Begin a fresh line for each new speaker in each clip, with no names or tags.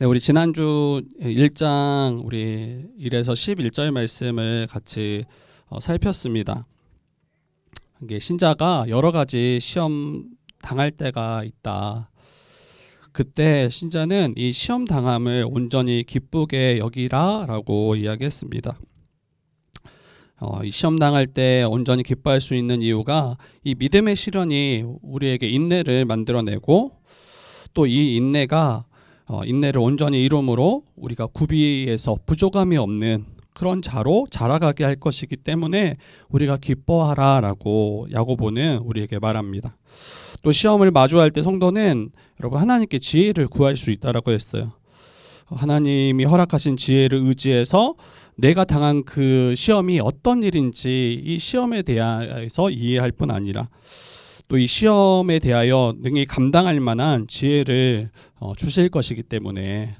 네, 우리 지난주 1장 우리 1에서 11절 말씀을 같이 살폈습니다. 이게 신자가 여러 가지 시험 당할 때가 있다. 그때 신자는 이 시험 당함을 온전히 기쁘게 여기라라고 이야기했습니다. 이 시험 당할 때 온전히 기뻐할 수 있는 이유가 이 믿음의 시련이 우리에게 인내를 만들어내고 또 이 인내를 온전히 이룸으로 우리가 구비해서 부족함이 없는 그런 자로 자라가게 할 것이기 때문에 우리가 기뻐하라라고 야고보는 우리에게 말합니다. 또 시험을 마주할 때 성도는 여러분 하나님께 지혜를 구할 수 있다라고 했어요. 하나님이 허락하신 지혜를 의지해서 내가 당한 그 시험이 어떤 일인지 이 시험에 대해서 이해할 뿐 아니라 또 이 시험에 대하여 능히 감당할 만한 지혜를 주실 것이기 때문에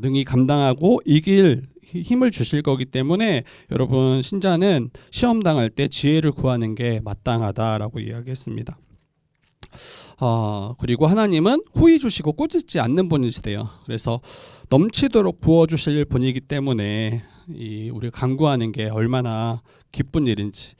능히 감당하고 이길 힘을 주실 거기 때문에 여러분 신자는 시험 당할 때 지혜를 구하는 게 마땅하다라고 이야기했습니다. 그리고 하나님은 후히 주시고 꾸짖지 않는 분이시대요. 그래서 넘치도록 부어주실 분이기 때문에 우리가 간구하는 게 얼마나 기쁜 일인지.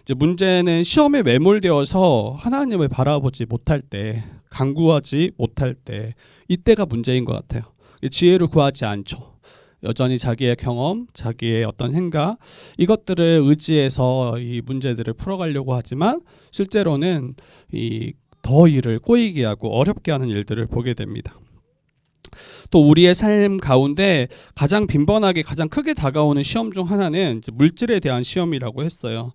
이제 문제는 시험에 매몰되어서 하나님을 바라보지 못할 때, 간구하지 못할 때, 이때가 문제인 것 같아요. 지혜를 구하지 않죠. 여전히 자기의 경험, 자기의 어떤 생각, 이것들을 의지해서 이 문제들을 풀어가려고 하지만 실제로는 더 일을 꼬이게 하고 어렵게 하는 일들을 보게 됩니다. 또 우리의 삶 가운데 가장 빈번하게 가장 크게 다가오는 시험 중 하나는 이제 물질에 대한 시험이라고 했어요.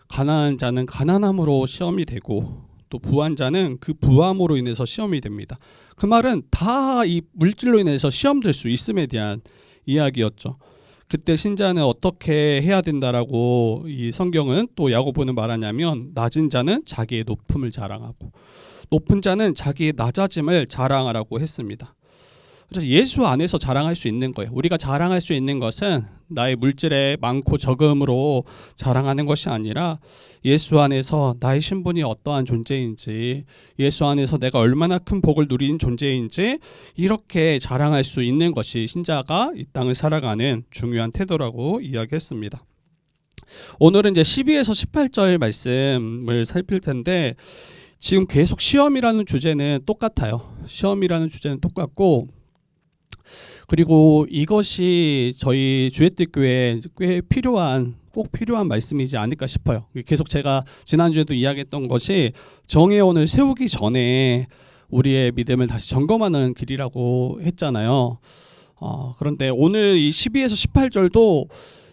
가난한 자는 가난함으로 시험이 되고 또 부한 자는 그 부함으로 인해서 시험이 됩니다. 그 말은 다 이 물질로 인해서 시험될 수 있음에 대한 이야기였죠. 그때 신자는 어떻게 해야 된다라고 이 성경은 또 야고보는 말하냐면 낮은 자는 자기의 높음을 자랑하고 높은 자는 자기의 낮아짐을 자랑하라고 했습니다. 그래서 예수 안에서 자랑할 수 있는 거예요. 우리가 자랑할 수 있는 것은 나의 물질의 많고 적음으로 자랑하는 것이 아니라 예수 안에서 나의 신분이 어떠한 존재인지, 예수 안에서 내가 얼마나 큰 복을 누린 존재인지 이렇게 자랑할 수 있는 것이 신자가 이 땅을 살아가는 중요한 태도라고 이야기했습니다. 오늘은 이제 12에서 18절 말씀을 살필 텐데 지금 계속 시험이라는 주제는 똑같아요. 시험이라는 주제는 똑같고 그리고 이것이 저희 주의뜻교회에 꽤 꼭 필요한 말씀이지 않을까 싶어요. 계속 제가 지난주에도 이야기했던 것이 정예원을 세우기 전에 우리의 믿음을 다시 점검하는 길이라고 했잖아요. 그런데 오늘 이 12에서 18절도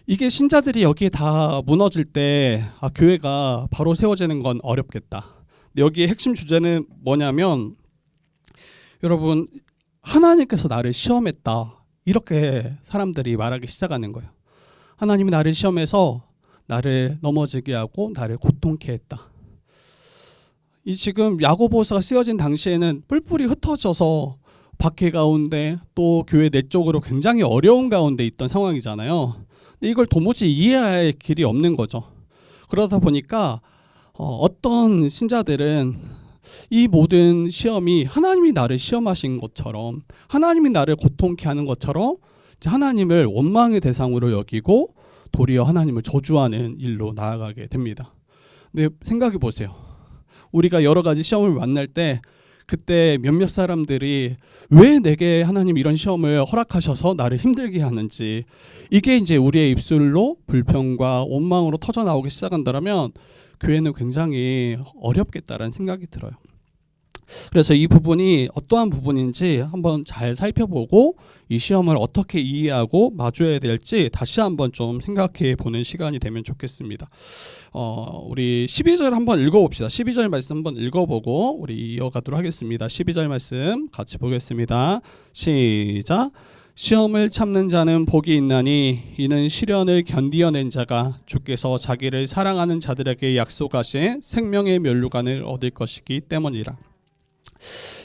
이게 신자들이 여기에 다 무너질 때 교회가 바로 세워지는 건 어렵겠다. 근데 여기에 핵심 주제는 뭐냐면 여러분 하나님께서 나를 시험했다. 이렇게 사람들이 말하기 시작하는 거예요. 하나님이 나를 시험해서 나를 넘어지게 하고 나를 고통케 했다. 이 지금 야고보서가 쓰여진 당시에는 뿔뿔이 흩어져서 박해 가운데 또 교회 내적으로 굉장히 어려운 가운데 있던 상황이잖아요. 근데 이걸 도무지 이해할 길이 없는 거죠. 그러다 보니까 어떤 신자들은 이 모든 시험이 하나님이 나를 시험하신 것처럼 하나님이 나를 고통케 하는 것처럼 하나님을 원망의 대상으로 여기고 도리어 하나님을 저주하는 일로 나아가게 됩니다. 근데 생각해 보세요. 우리가 여러 가지 시험을 만날 때 그때 몇몇 사람들이 왜 내게 하나님 이런 시험을 허락하셔서 나를 힘들게 하는지 이게 이제 우리의 입술로 불평과 원망으로 터져 나오기 시작한다면 교회는 굉장히 어렵겠다라는 생각이 들어요. 그래서 이 부분이 어떠한 부분인지 한번 잘 살펴보고 이 시험을 어떻게 이해하고 마주해야 될지 다시 한번 좀 생각해 보는 시간이 되면 좋겠습니다. 우리 12절 한번 읽어봅시다. 12절 말씀 한번 읽어보고 우리 이어가도록 하겠습니다. 12절 말씀 같이 보겠습니다. 시작. 시험을 참는 자는 복이 있나니 이는 시련을 견디어낸 자가 주께서 자기를 사랑하는 자들에게 약속하신 생명의 면류관을 얻을 것이기 때문이라.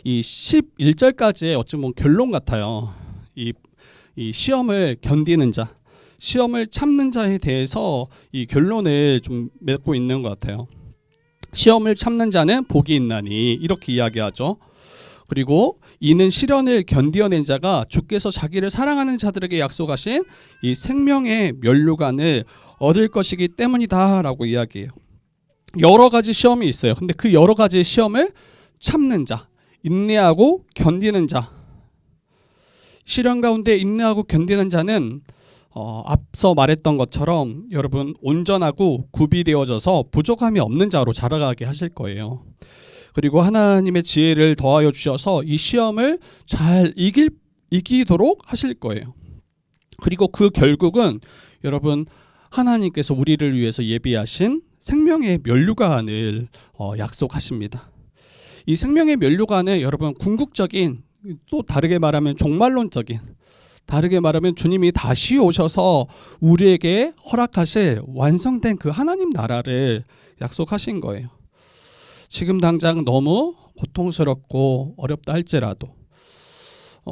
이 11절까지의 어찌 보면 결론 같아요. 이 시험을 견디는 자, 시험을 참는 자에 대해서 이 결론을 좀 맺고 있는 것 같아요. 시험을 참는 자는 복이 있나니 이렇게 이야기하죠. 그리고 이는 시련을 견디어낸 자가 주께서 자기를 사랑하는 자들에게 약속하신 이 생명의 면류관을 얻을 것이기 때문이다라고 이야기해요. 여러 가지 시험이 있어요. 근데 그 여러 가지 시험을 참는 자, 인내하고 견디는 자, 시련 가운데 인내하고 견디는 자는 앞서 말했던 것처럼 여러분 온전하고 구비되어져서 부족함이 없는 자로 자라가게 하실 거예요. 그리고 하나님의 지혜를 더하여 주셔서 이 시험을 잘 이기도록 하실 거예요. 그리고 그 결국은 여러분 하나님께서 우리를 위해서 예비하신 생명의 면류관을 약속하십니다. 이 생명의 면류관은 여러분 궁극적인, 또 다르게 말하면 종말론적인, 다르게 말하면 주님이 다시 오셔서 우리에게 허락하실 완성된 그 하나님 나라를 약속하신 거예요. 지금 당장 너무 고통스럽고 어렵다 할지라도,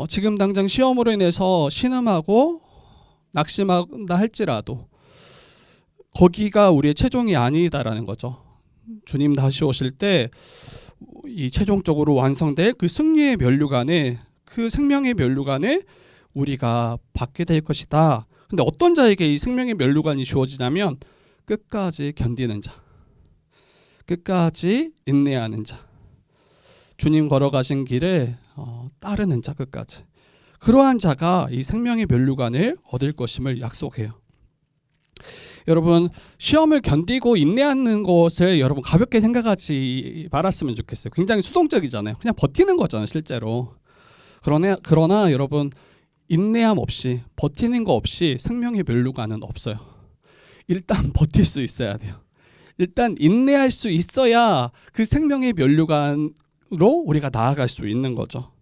지금 당장 시험으로 인해서 신음하고 낙심한다 할지라도 거기가 우리의 최종이 아니다라는 거죠. 주님 다시 오실 때 이 최종적으로 완성될 그 승리의 면류관에, 그 생명의 면류관에 우리가 받게 될 것이다. 근데 어떤 자에게 이 생명의 면류관이 주어지냐면 끝까지 견디는 자, 끝까지 인내하는 자, 주님 걸어가신 길을 따르는 자, 끝까지. 그러한 자가 이 생명의 면류관을 얻을 것임을 약속해요. 여러분 시험을 견디고 인내하는 것을 여러분 가볍게 생각하지 말았으면 좋겠어요. 굉장히 수동적이잖아요. 그냥 버티는 거잖아요, 실제로. 그러나 여러분 인내함 없이, 버티는 거 없이 생명의 면류관은 없어요. 일단 버틸 수 있어야 돼요. 일단 인내할 수 있어야 그 생명의 면류관으로 우리가 나아갈 수 있는 거죠.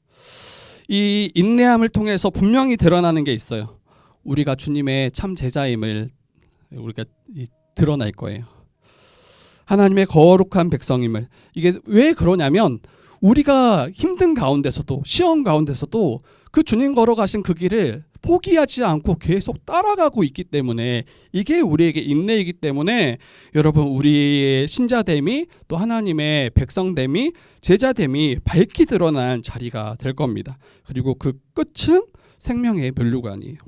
이 인내함을 통해서 분명히 드러나는 게 있어요. 우리가 주님의 참 제자임을 우리가 드러날 거예요. 하나님의 거룩한 백성임을. 이게 왜 그러냐면 우리가 힘든 가운데서도, 시험 가운데서도 그 주님 걸어가신 그 길을 포기하지 않고 계속 따라가고 있기 때문에, 이게 우리에게 인내이기 때문에 여러분 우리의 신자됨이, 또 하나님의 백성됨이, 제자됨이 밝히 드러난 자리가 될 겁니다. 그리고 그 끝은 생명의 면류관이에요.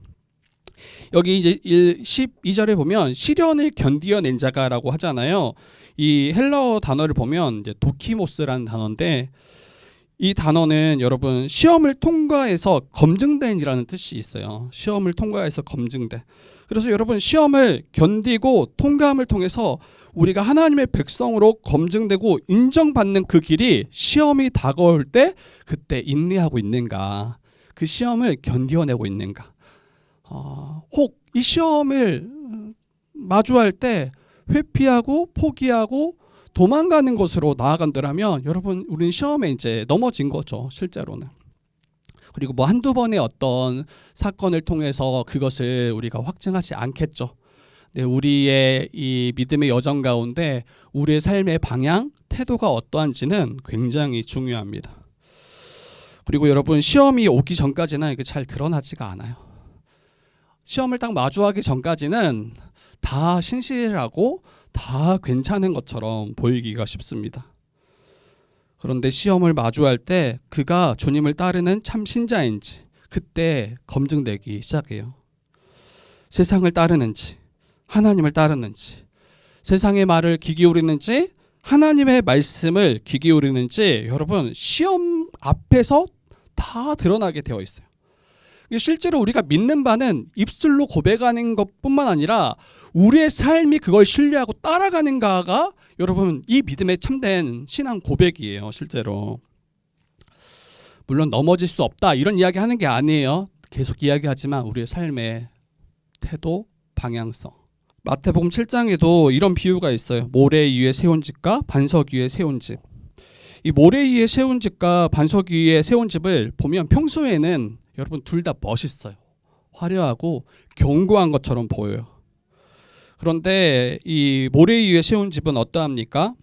여기 이제 12절에 보면 시련을 견디어낸 자가라고 하잖아요. 이 헬라어 단어를 보면 이제 도키모스라는 단어인데, 이 단어는 여러분 시험을 통과해서 검증된이라는 뜻이 있어요. 시험을 통과해서 검증된. 그래서 여러분 시험을 견디고 통과함을 통해서 우리가 하나님의 백성으로 검증되고 인정받는 그 길이, 시험이 다가올 때 그때 인내하고 있는가, 그 시험을 견디어내고 있는가, 혹 이 시험을 마주할 때 회피하고 포기하고 도망가는 것으로 나아간다면 여러분 우리는 시험에 이제 넘어진 거죠, 실제로는. 그리고 뭐 한두 번의 어떤 사건을 통해서 그것을 우리가 확증하지 않겠죠. 네, 우리의 이 믿음의 여정 가운데 우리의 삶의 방향, 태도가 어떠한지는 굉장히 중요합니다. 그리고 여러분 시험이 오기 전까지는 이게 잘 드러나지가 않아요. 시험을 딱 마주하기 전까지는 다 신실하고 다 괜찮은 것처럼 보이기가 쉽습니다. 그런데 시험을 마주할 때 그가 주님을 따르는 참 신자인지 그때 검증되기 시작해요. 세상을 따르는지 하나님을 따르는지, 세상의 말을 귀 기울이는지 하나님의 말씀을 귀 기울이는지 여러분 시험 앞에서 다 드러나게 되어 있어요. 실제로 우리가 믿는 바는 입술로 고백하는 것뿐만 아니라 우리의 삶이 그걸 신뢰하고 따라가는가가 여러분 이 믿음의 참된 신앙 고백이에요. 실제로. 물론 넘어질 수 없다 이런 이야기 하는 게 아니에요. 계속 이야기하지만 우리의 삶의 태도, 방향성. 마태복음 7장에도 이런 비유가 있어요. 모래 위에 세운 집과 반석 위에 세운 집. 이 모래 위에 세운 집과 반석 위에 세운 집을 보면 평소에는 여러분 둘 다 멋있어요. 화려하고 견고한 것처럼 보여요. 그런데 이 모래 위에 세운 집은 어떠합니까?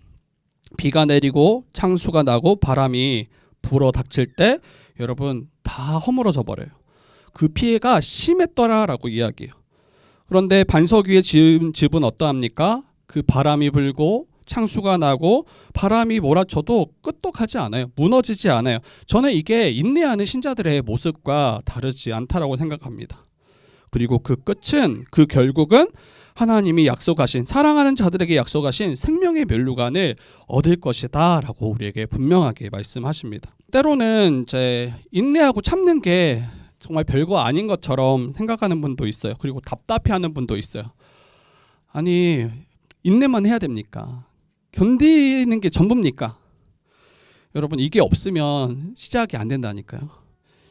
비가 내리고 창수가 나고 바람이 불어 닥칠 때 여러분 다 허물어져 버려요. 그 피해가 심했더라라고 이야기해요. 그런데 반석 위에 지은 집은 어떠합니까? 그 바람이 불고 창수가 나고 바람이 몰아쳐도 끄떡하지 않아요. 무너지지 않아요. 저는 이게 인내하는 신자들의 모습과 다르지 않다라고 생각합니다. 그리고 그 끝은, 그 결국은 하나님이 약속하신, 사랑하는 자들에게 약속하신 생명의 면류관을 얻을 것이다 라고 우리에게 분명하게 말씀하십니다. 때로는 이제 인내하고 참는 게 정말 별거 아닌 것처럼 생각하는 분도 있어요. 그리고 답답해하는 분도 있어요. 아니, 인내만 해야 됩니까? 견디는 게 전부입니까? 여러분, 이게 없으면 시작이 안 된다니까요.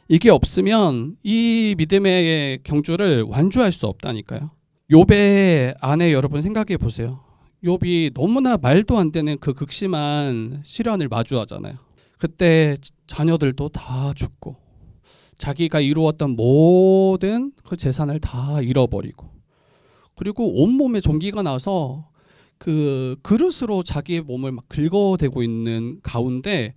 이게 없으면 이 믿음의 경주를 완주할 수 없다니까요. 욥의 아내 여러분 생각해 보세요. 욥이 너무나 말도 안 되는 그 극심한 시련을 마주하잖아요. 그때 자녀들도 다 죽고 자기가 이루었던 모든 그 재산을 다 잃어버리고, 그리고 온몸에 종기가 나서 그 그릇으로 자기의 몸을 막 긁어대고 있는 가운데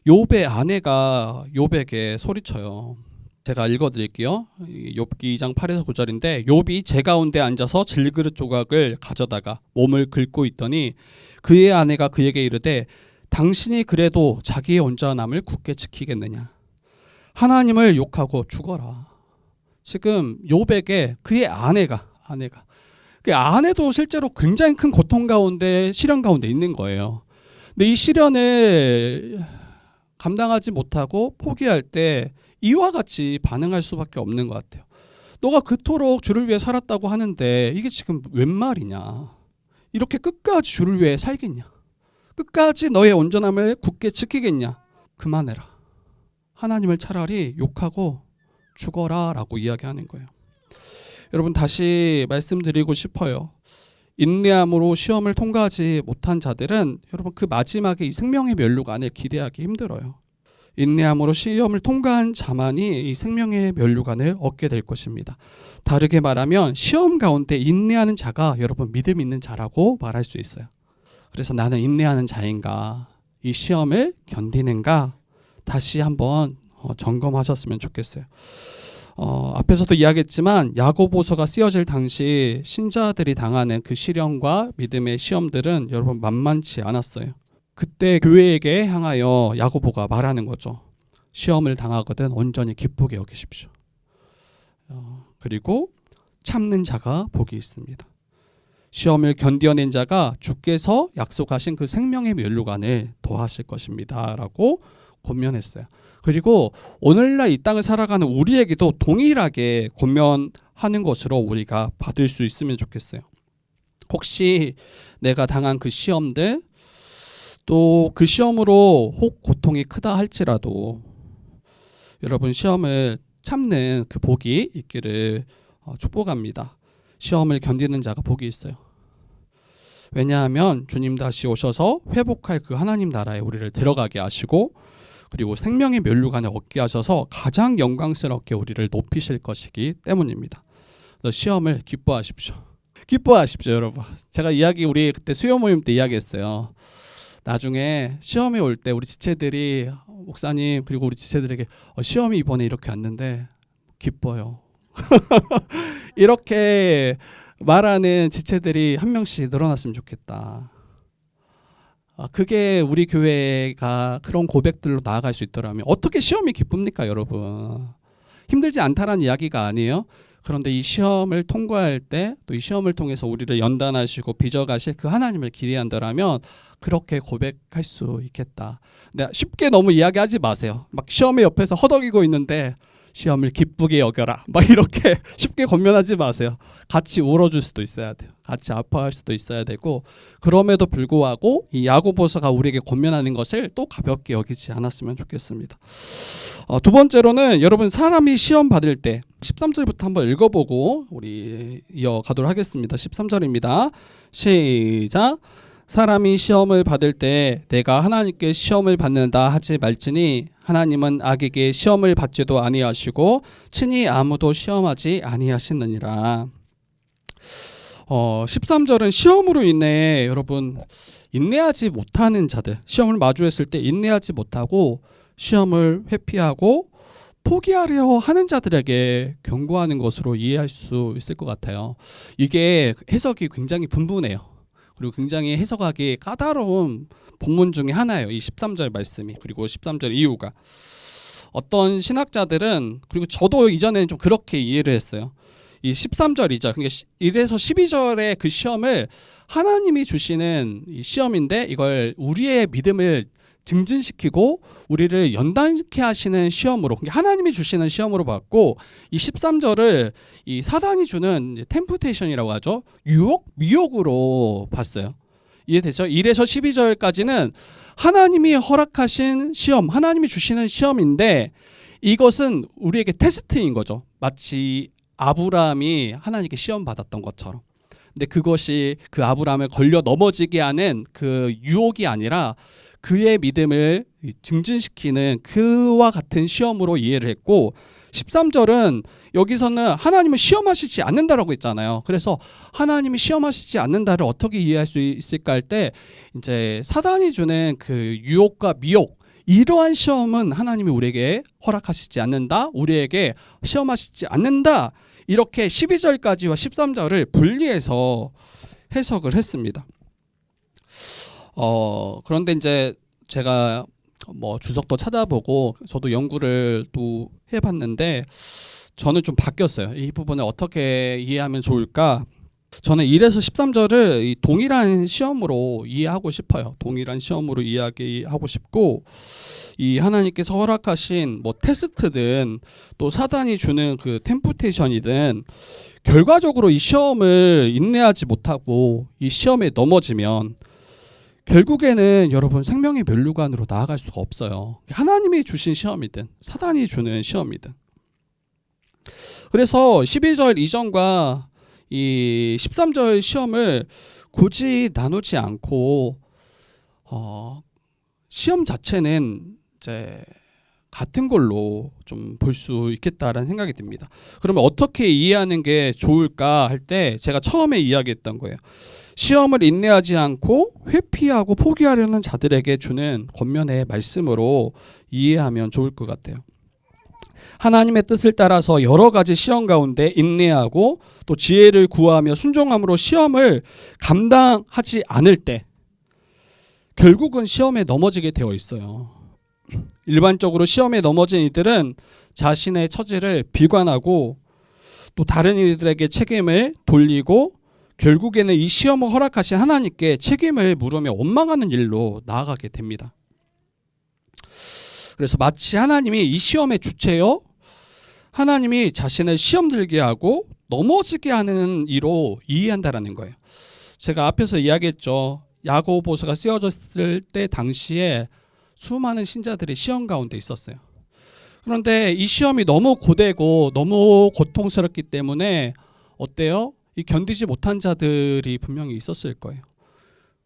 욥의 아내가 욥에게 소리쳐요. 제가 읽어드릴게요. 욥기 2장 8에서 9절인데, 욥이 제 가운데 앉아서 질그릇 조각을 가져다가 몸을 긁고 있더니 그의 아내가 그에게 이르되 당신이 그래도 자기의 온전함을 굳게 지키겠느냐? 하나님을 욕하고 죽어라. 지금 욥에게 그의 아내가 그 아내도 실제로 굉장히 큰 고통 가운데, 시련 가운데 있는 거예요. 근데 이 시련을 감당하지 못하고 포기할 때 이와 같이 반응할 수밖에 없는 것 같아요. 너가 그토록 주를 위해 살았다고 하는데 이게 지금 웬 말이냐? 이렇게 끝까지 주를 위해 살겠냐? 끝까지 너의 온전함을 굳게 지키겠냐? 그만해라. 하나님을 차라리 욕하고 죽어라 라고 이야기하는 거예요. 여러분, 다시 말씀드리고 싶어요. 인내함으로 시험을 통과하지 못한 자들은 여러분 그 마지막에 이 생명의 면류관을 기대하기 힘들어요. 인내함으로 시험을 통과한 자만이 이 생명의 면류관을 얻게 될 것입니다. 다르게 말하면 시험 가운데 인내하는 자가 여러분 믿음 있는 자라고 말할 수 있어요. 그래서 나는 인내하는 자인가, 이 시험을 견디는가 다시 한번 점검하셨으면 좋겠어요. 앞에서도 이야기했지만 야고보서가 쓰여질 당시 신자들이 당하는 그 시련과 믿음의 시험들은 여러분 만만치 않았어요. 그때 교회에게 향하여 야고보가 말하는 거죠. 시험을 당하거든 온전히 기쁘게 여기십시오. 그리고 참는 자가 복이 있습니다. 시험을 견뎌낸 자가 주께서 약속하신 그 생명의 면류관을 더하실 것입니다 라고 권면했어요. 그리고 오늘날 이 땅을 살아가는 우리에게도 동일하게 권면하는 것으로 우리가 받을 수 있으면 좋겠어요. 혹시 내가 당한 그 시험들, 또 그 시험으로 혹 고통이 크다 할지라도 여러분 시험을 참는 그 복이 있기를 축복합니다. 시험을 견디는 자가 복이 있어요. 왜냐하면 주님 다시 오셔서 회복할 그 하나님 나라에 우리를 들어가게 하시고, 그리고 생명의 면류관을 얻게 하셔서 가장 영광스럽게 우리를 높이실 것이기 때문입니다. 그래서 시험을 기뻐하십시오. 기뻐하십시오, 여러분. 제가 우리 그때 수요 모임 때 이야기했어요. 나중에 시험이 올 때 우리 지체들이, 목사님 그리고 우리 지체들에게 시험이 이번에 이렇게 왔는데 기뻐요. 이렇게 말하는 지체들이 한 명씩 늘어났으면 좋겠다. 그게 우리 교회가 그런 고백들로 나아갈 수 있더라면 어떻게 시험이 기쁩니까, 여러분? 힘들지 않다라는 이야기가 아니에요. 그런데 이 시험을 통과할 때, 또 이 시험을 통해서 우리를 연단하시고 빚어가실 그 하나님을 기대한다라면 그렇게 고백할 수 있겠다. 근데 쉽게 너무 이야기하지 마세요. 막 시험의 옆에서 허덕이고 있는데 시험을 기쁘게 여겨라, 막 이렇게 쉽게 권면하지 마세요. 같이 울어줄 수도 있어야 돼요. 같이 아파할 수도 있어야 되고, 그럼에도 불구하고 이 야고보서가 우리에게 권면하는 것을 또 가볍게 여기지 않았으면 좋겠습니다. 두 번째로는 여러분, 사람이 시험 받을 때 13절부터 한번 읽어보고 우리 이어가도록 하겠습니다. 13절입니다. 시작. 사람이 시험을 받을 때 내가 하나님께 시험을 받는다 하지 말지니 하나님은 악에게 시험을 받지도 아니하시고 친히 아무도 시험하지 아니하시느니라. 13절은 시험으로 인해 여러분 인내하지 못하는 자들, 시험을 마주했을 때 인내하지 못하고 시험을 회피하고 포기하려 하는 자들에게 경고하는 것으로 이해할 수 있을 것 같아요. 이게 해석이 굉장히 분분해요. 그리고 굉장히 해석하기 까다로운 본문 중에 하나예요. 이 13절 말씀이. 그리고 13절 이유가. 어떤 신학자들은, 그리고 저도 이전에는 좀 그렇게 이해를 했어요. 이 13절 2절, 그러니까 1에서 12절의 그 시험을 하나님이 주시는 이 시험인데 이걸 우리의 믿음을 증진시키고 우리를 연단케 하시는 시험으로, 그러니까 하나님이 주시는 시험으로 봤고, 이 13절을 이 사단이 주는 템프테이션이라고 하죠. 유혹, 미혹으로 봤어요. 이해되죠? 1에서 12절까지는 하나님이 허락하신 시험, 하나님이 주시는 시험인데 이것은 우리에게 테스트인 거죠. 마치 아브라함이 하나님께 시험 받았던 것처럼. 근데 그것이 그 아브라함을 걸려 넘어지게 하는 그 유혹이 아니라 그의 믿음을 증진시키는 그와 같은 시험으로 이해를 했고, 13절은 여기서는 하나님은 시험하시지 않는다라고 했잖아요. 그래서 하나님이 시험하시지 않는다를 어떻게 이해할 수 있을까 할 때 이제 사단이 주는 그 유혹과 미혹, 이러한 시험은 하나님이 우리에게 허락하시지 않는다, 우리에게 시험하시지 않는다, 이렇게 12절까지와 13절을 분리해서 해석을 했습니다. 그런데 이제 제가 뭐 주석도 찾아보고 저도 연구를 또 해봤는데 저는 좀 바뀌었어요. 이 부분을 어떻게 이해하면 좋을까? 저는 1에서 13절을 이 동일한 시험으로 이해하고 싶어요. 동일한 시험으로 이야기하고 싶고, 이 하나님께서 허락하신 뭐 테스트든 또 사단이 주는 그 템프테이션이든 결과적으로 이 시험을 인내하지 못하고 이 시험에 넘어지면 결국에는 여러분 생명의 멸류관으로 나아갈 수가 없어요. 하나님이 주신 시험이든 사단이 주는 시험이든. 그래서 12절 이전과 이 13절 시험을 굳이 나누지 않고 시험 자체는 이제 같은 걸로 좀 볼 수 있겠다라는 생각이 듭니다. 그러면 어떻게 이해하는 게 좋을까 할 때 제가 처음에 이야기했던 거예요. 시험을 인내하지 않고 회피하고 포기하려는 자들에게 주는 권면의 말씀으로 이해하면 좋을 것 같아요. 하나님의 뜻을 따라서 여러 가지 시험 가운데 인내하고 또 지혜를 구하며 순종함으로 시험을 감당하지 않을 때 결국은 시험에 넘어지게 되어 있어요. 일반적으로 시험에 넘어진 이들은 자신의 처지를 비관하고 또 다른 이들에게 책임을 돌리고 결국에는 이 시험을 허락하신 하나님께 책임을 물으며 원망하는 일로 나아가게 됩니다. 그래서 마치 하나님이 이 시험의 주체요, 하나님이 자신을 시험 들게 하고 넘어지게 하는 이로 이해한다라는 거예요. 제가 앞에서 이야기했죠. 야고보서가 쓰여졌을 때 당시에 수많은 신자들이 시험 가운데 있었어요. 그런데 이 시험이 너무 고되고 너무 고통스럽기 때문에 어때요? 이 견디지 못한 자들이 분명히 있었을 거예요.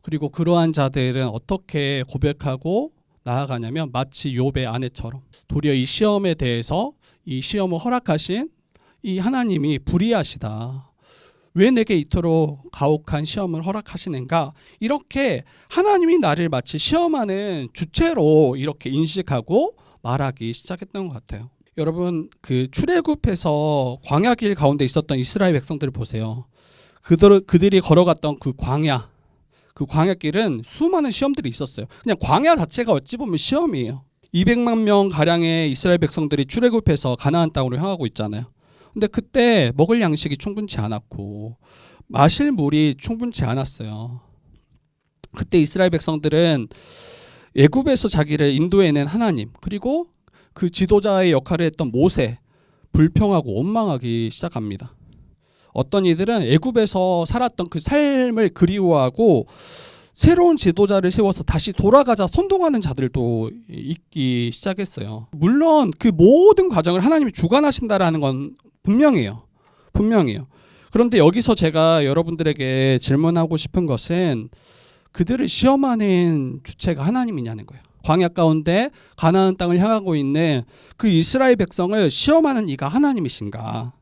그리고 그러한 자들은 어떻게 고백하고 나아가냐면 마치 욥의 아내처럼 도리어 이 시험에 대해서 이 시험을 허락하신 이 하나님이 불의하시다. 왜 내게 이토록 가혹한 시험을 허락하시는가? 이렇게 하나님이 나를 마치 시험하는 주체로 이렇게 인식하고 말하기 시작했던 것 같아요. 여러분, 그 출애굽해서 광야길 가운데 있었던 이스라엘 백성들을 보세요. 그들이 걸어갔던 그 광야길은 수많은 시험들이 있었어요. 그냥 광야 자체가 어찌 보면 시험이에요. 200만 명 가량의 이스라엘 백성들이 출애굽해서 가나안 땅으로 향하고 있잖아요. 근데 그때 먹을 양식이 충분치 않았고 마실 물이 충분치 않았어요. 그때 이스라엘 백성들은 애굽에서 자기를 인도해낸 하나님, 그리고 그 지도자의 역할을 했던 모세, 불평하고 원망하기 시작합니다. 어떤 이들은 애굽에서 살았던 그 삶을 그리워하고 새로운 지도자를 세워서 다시 돌아가자 선동하는 자들도 있기 시작했어요. 물론 그 모든 과정을 하나님이 주관하신다라는 건 분명해요. 그런데 여기서 제가 여러분들에게 질문하고 싶은 것은 그들을 시험하는 주체가 하나님이냐는 거예요. 광야 가운데 가나안 땅을 향하고 있는 그 이스라엘 백성을 시험하는 이가 하나님이신가?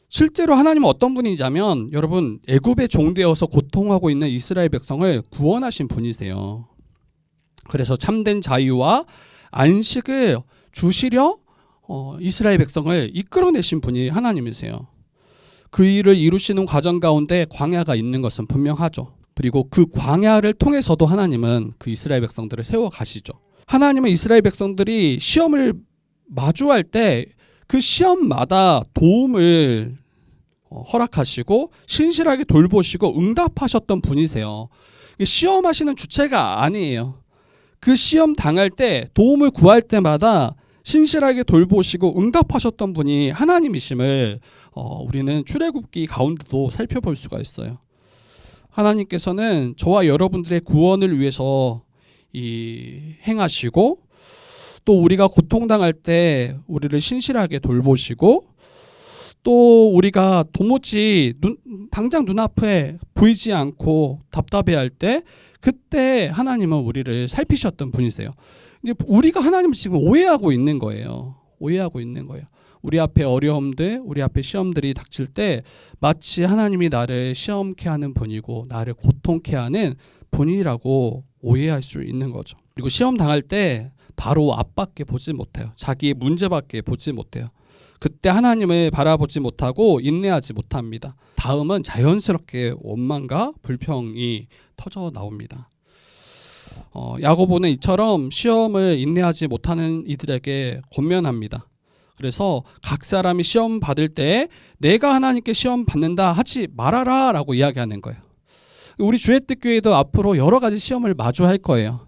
실제로 하나님은 어떤 분이냐면 여러분, 애굽의 종되어서 고통하고 있는 이스라엘 백성을 구원하신 분이세요. 그래서 참된 자유와 안식을 주시려 이스라엘 백성을 이끌어내신 분이 하나님이세요. 그 일을 이루시는 과정 가운데 광야가 있는 것은 분명하죠. 그리고 그 광야를 통해서도 하나님은 그 이스라엘 백성들을 세워 가시죠. 하나님은 이스라엘 백성들이 시험을 마주할 때 그 시험마다 도움을 허락하시고 신실하게 돌보시고 응답하셨던 분이세요. 시험하시는 주체가 아니에요. 그 시험 당할 때 도움을 구할 때마다 신실하게 돌보시고 응답하셨던 분이 하나님이심을 우리는 출애굽기 가운데도 살펴볼 수가 있어요. 하나님께서는 저와 여러분들의 구원을 위해서 행하시고 또 우리가 고통당할 때 우리를 신실하게 돌보시고 또 우리가 도무지 당장 눈앞에 보이지 않고 답답해할 때 그때 하나님은 우리를 살피셨던 분이세요. 근데 우리가 하나님을 지금 오해하고 있는 거예요. 오해하고 있는 거예요. 우리 앞에 어려움들, 우리 앞에 시험들이 닥칠 때 마치 하나님이 나를 시험케 하는 분이고 나를 고통케 하는 분이라고 오해할 수 있는 거죠. 그리고 시험 당할 때 바로 앞밖에 보지 못해요. 자기의 문제밖에 보지 못해요. 그때 하나님을 바라보지 못하고 인내하지 못합니다. 다음은 자연스럽게 원망과 불평이 터져 나옵니다. 야고보는 이처럼 시험을 인내하지 못하는 이들에게 권면합니다. 그래서 각 사람이 시험 받을 때 내가 하나님께 시험 받는다 하지 말아라 라고 이야기하는 거예요. 우리 주의뜻교회도 앞으로 여러 가지 시험을 마주할 거예요.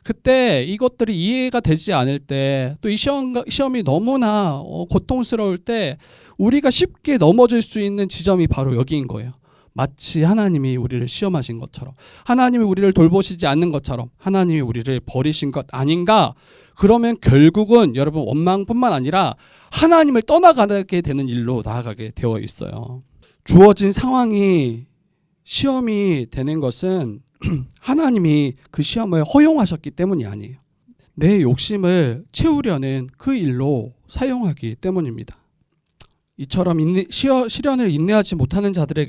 그때 이것들이 이해가 되지 않을 때 또 이 시험이 너무나 고통스러울 때 우리가 쉽게 넘어질 수 있는 지점이 바로 여기인 거예요. 마치 하나님이 우리를 시험하신 것처럼, 하나님이 우리를 돌보시지 않는 것처럼 하나님이 우리를 버리신 것 아닌가? 그러면 결국은 여러분 원망뿐만 아니라 하나님을 떠나가게 되는 일로 나아가게 되어 있어요. 주어진 상황이 시험이 되는 것은 하나님이 그 시험을 허용하셨기 때문이 아니에요. 내 욕심을 채우려는 그 일로 사용하기 때문입니다. 이처럼 시련을 인내하지 못하는 자들을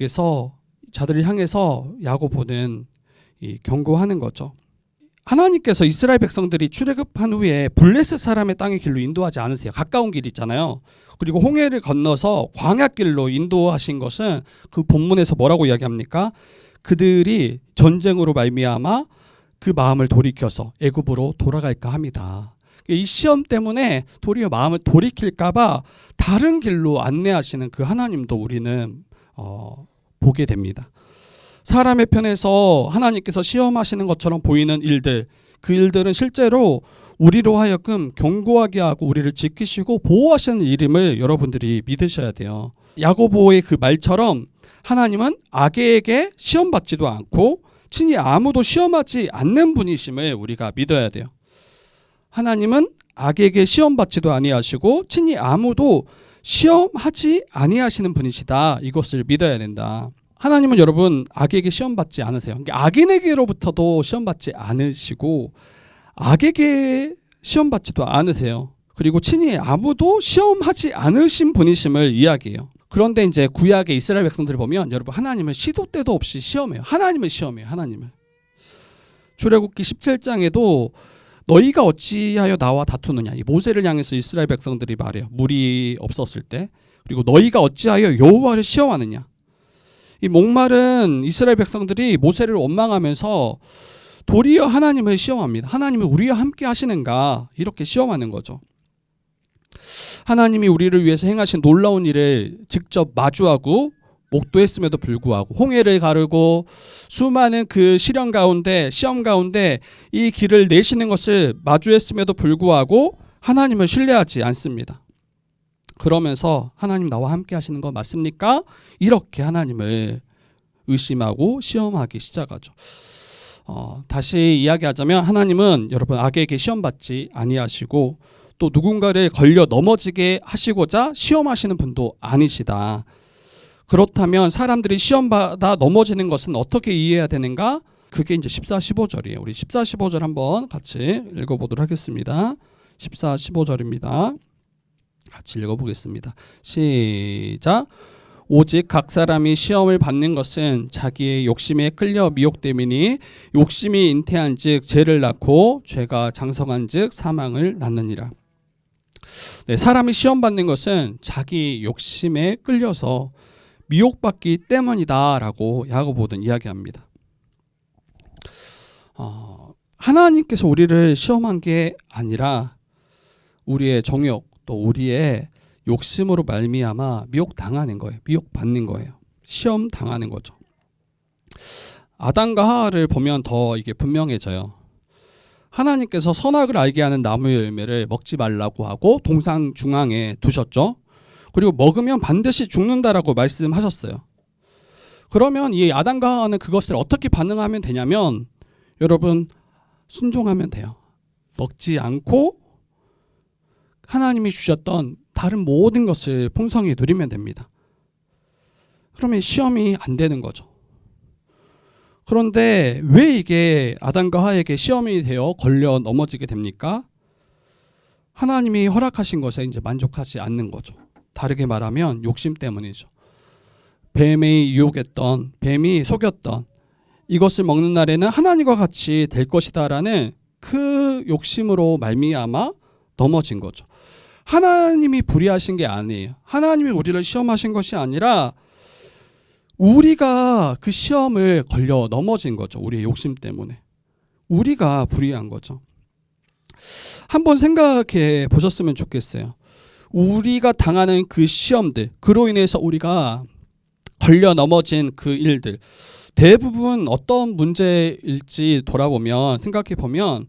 향해서 야고보는 경고하는 거죠. 하나님께서 이스라엘 백성들이 출애굽한 후에 블레셋 사람의 땅의 길로 인도하지 않으세요. 가까운 길 있잖아요. 그리고 홍해를 건너서 광야길로 인도하신 것은 그 본문에서 뭐라고 이야기합니까? 그들이 전쟁으로 말미암아 그 마음을 돌이켜서 애굽으로 돌아갈까 합니다. 이 시험 때문에 도리어 마음을 돌이킬까 봐 다른 길로 안내하시는 그 하나님도 우리는 보게 됩니다. 사람의 편에서 하나님께서 시험하시는 것처럼 보이는 일들, 그 일들은 실제로 우리로 하여금 견고하게 하고 우리를 지키시고 보호하시는 일임을 여러분들이 믿으셔야 돼요. 야고보의 그 말처럼 하나님은 악에게 시험받지도 않고 친히 아무도 시험하지 않는 분이심을 우리가 믿어야 돼요. 하나님은 악에게 시험받지도 아니하시고 친히 아무도 시험하지 아니하시는 분이시다. 이것을 믿어야 된다. 하나님은 여러분 악에게 시험받지 않으세요. 그러니까 악인에게로부터도 시험받지 않으시고 악에게 시험받지도 않으세요. 그리고 친히 아무도 시험하지 않으신 분이심을 이야기해요. 그런데 이제 구약의 이스라엘 백성들을 보면 여러분 하나님을 시도 때도 없이 시험해요. 하나님을 시험해요. 하나님을. 출애굽기 17장에도 너희가 어찌하여 나와 다투느냐. 이 모세를 향해서 이스라엘 백성들이 말해요. 물이 없었을 때. 그리고 너희가 어찌하여 여호와를 시험하느냐. 이 목마른 이스라엘 백성들이 모세를 원망하면서 도리어 하나님을 시험합니다. 하나님은 우리와 함께 하시는가 이렇게 시험하는 거죠. 하나님이 우리를 위해서 행하신 놀라운 일을 직접 마주하고 목도했음에도 불구하고 홍해를 가르고 수많은 그 시련 가운데 시험 가운데 이 길을 내시는 것을 마주했음에도 불구하고 하나님을 신뢰하지 않습니다. 그러면서 하나님 나와 함께 하시는 거 맞습니까? 이렇게 하나님을 의심하고 시험하기 시작하죠. 다시 이야기하자면 하나님은 여러분 악에게 시험받지 아니하시고 또 누군가를 걸려 넘어지게 하시고자 시험하시는 분도 아니시다. 그렇다면 사람들이 시험받아 넘어지는 것은 어떻게 이해해야 되는가? 그게 이제 14, 15절이에요. 우리 14, 15절 한번 같이 읽어보도록 하겠습니다. 14, 15절입니다. 같이 읽어보겠습니다. 시작. 오직 각 사람이 시험을 받는 것은 자기의 욕심에 끌려 미혹됨이니 욕심이 잉태한 즉 죄를 낳고 죄가 장성한 즉 사망을 낳느니라. 네, 사람이 시험 받는 것은 자기 욕심에 끌려서 미혹받기 때문이다라고 야고보는 이야기합니다. 하나님께서 우리를 시험한 게 아니라 우리의 정욕 또 우리의 욕심으로 말미암아 미혹당하는 거예요. 미혹받는 거예요. 시험 당하는 거죠. 아담과 하와를 보면 더 이게 분명해져요. 하나님께서 선악을 알게 하는 나무의 열매를 먹지 말라고 하고 동상 중앙에 두셨죠. 그리고 먹으면 반드시 죽는다라고 말씀하셨어요. 그러면 이 아담과 하와는 그것을 어떻게 반응하면 되냐면 여러분 순종하면 돼요. 먹지 않고 하나님이 주셨던 다른 모든 것을 풍성히 누리면 됩니다. 그러면 시험이 안 되는 거죠. 그런데 왜 이게 아담과 하와에게 시험이 되어 걸려 넘어지게 됩니까? 하나님이 허락하신 것에 이제 만족하지 않는 거죠. 다르게 말하면 욕심 때문이죠. 뱀이 유혹했던, 뱀이 속였던 이것을 먹는 날에는 하나님과 같이 될 것이다라는 그 욕심으로 말미암아 넘어진 거죠. 하나님이 불의하신 게 아니에요. 하나님이 우리를 시험하신 것이 아니라 우리가 그 시험을 걸려 넘어진 거죠. 우리의 욕심 때문에. 우리가 불의한 거죠. 한번 생각해 보셨으면 좋겠어요. 우리가 당하는 그 시험들, 그로 인해서 우리가 걸려 넘어진 그 일들, 대부분 어떤 문제일지 돌아보면, 생각해 보면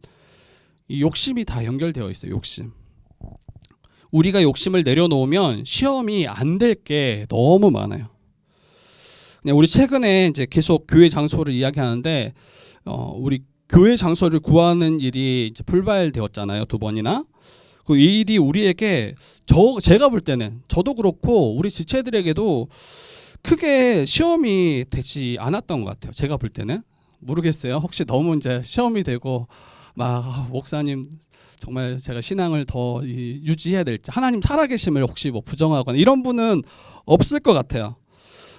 이 욕심이 다 연결되어 있어요. 욕심. 우리가 욕심을 내려놓으면 시험이 안 될 게 너무 많아요. 우리 최근에 이제 계속 교회 장소를 이야기하는데 우리 교회 장소를 구하는 일이 이제 불발되었잖아요. 2번이나. 그 일이 우리에게 제가 볼 때는 저도 그렇고 우리 지체들에게도 크게 시험이 되지 않았던 것 같아요. 제가 볼 때는. 모르겠어요. 혹시 너무 이제 시험이 되고 막 목사님 정말 제가 신앙을 더 유지해야 될지 하나님 살아계심을 혹시 뭐 부정하거나 이런 분은 없을 것 같아요.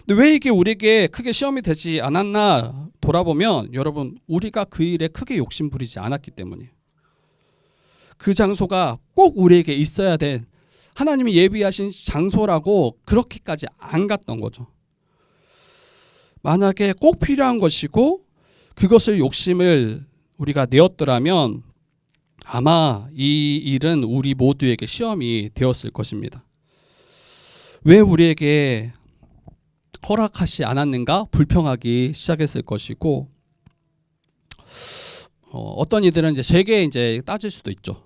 근데 왜 이게 우리에게 크게 시험이 되지 않았나 돌아보면 여러분 우리가 그 일에 크게 욕심 부리지 않았기 때문이에요. 그 장소가 꼭 우리에게 있어야 된 하나님이 예비하신 장소라고 그렇게까지 안 갔던 거죠. 만약에 꼭 필요한 것이고 그것을 욕심을 우리가 내었더라면 아마 이 일은 우리 모두에게 시험이 되었을 것입니다. 왜 우리에게 허락하지 않았는가 불평하기 시작했을 것이고 어떤 이들은 이제 제게 이제 따질 수도 있죠.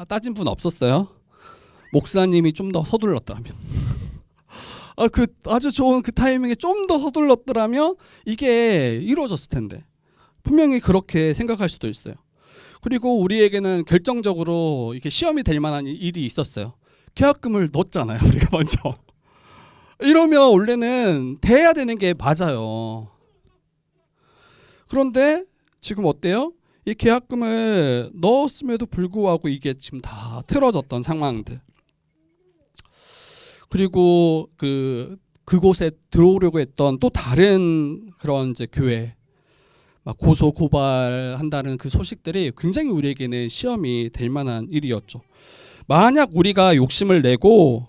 따진 분 없었어요? 목사님이 좀 더 서둘렀더라면 그 아주 좋은 그 타이밍에 좀 더 서둘렀더라면 이게 이루어졌을 텐데 분명히 그렇게 생각할 수도 있어요. 그리고 우리에게는 결정적으로 이렇게 시험이 될 만한 일이 있었어요. 계약금을 넣었잖아요. 우리가 먼저. 이러면 원래는 돼야 되는 게 맞아요. 그런데 지금 어때요? 이 계약금을 넣었음에도 불구하고 이게 지금 다 틀어졌던 상황들. 그리고 그곳에 들어오려고 했던 또 다른 그런 이제 교회 막 고소 고발한다는 그 소식들이 굉장히 우리에게는 시험이 될 만한 일이었죠. 만약 우리가 욕심을 내고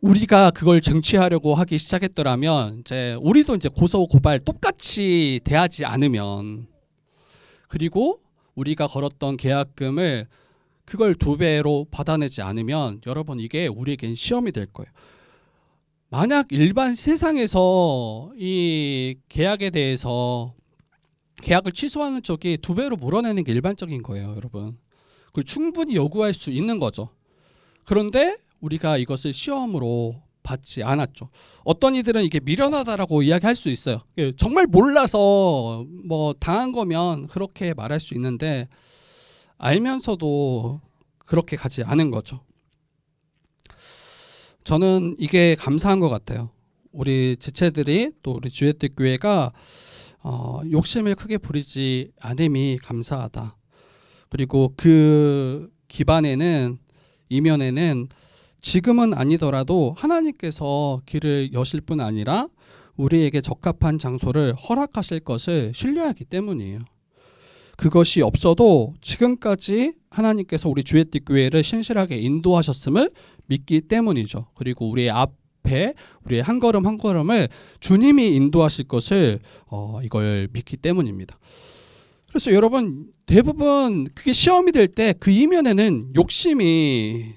우리가 그걸 쟁취하려고 하기 시작했더라면 이제 우리도 이제 고소 고발 똑같이 대하지 않으면 그리고 우리가 걸었던 계약금을 그걸 2배로 받아내지 않으면 여러분 이게 우리에겐 시험이 될 거예요. 만약 일반 세상에서 이 계약에 대해서 계약을 취소하는 쪽이 2배로 물어내는 게 일반적인 거예요, 여러분. 그걸 충분히 요구할 수 있는 거죠. 그런데 우리가 이것을 시험으로 받지 않았죠. 어떤 이들은 이게 미련하다라고 이야기할 수 있어요. 정말 몰라서 뭐 당한 거면 그렇게 말할 수 있는데 알면서도 그렇게 가지 않은 거죠. 저는 이게 감사한 것 같아요. 우리 지체들이 또 우리 주의뜻 교회가 욕심을 크게 부리지 않음이 감사하다. 그리고 그 기반에는 이면에는 지금은 아니더라도 하나님께서 길을 여실 뿐 아니라 우리에게 적합한 장소를 허락하실 것을 신뢰하기 때문이에요. 그것이 없어도 지금까지 하나님께서 우리 주의뜻 교회를 신실하게 인도하셨음을 믿기 때문이죠. 그리고 우리의 앞에 앞에 우리의 한 걸음 한 걸음을 주님이 인도하실 것을 이걸 믿기 때문입니다. 그래서 여러분 대부분 그게 시험이 될 때 그 이면에는 욕심이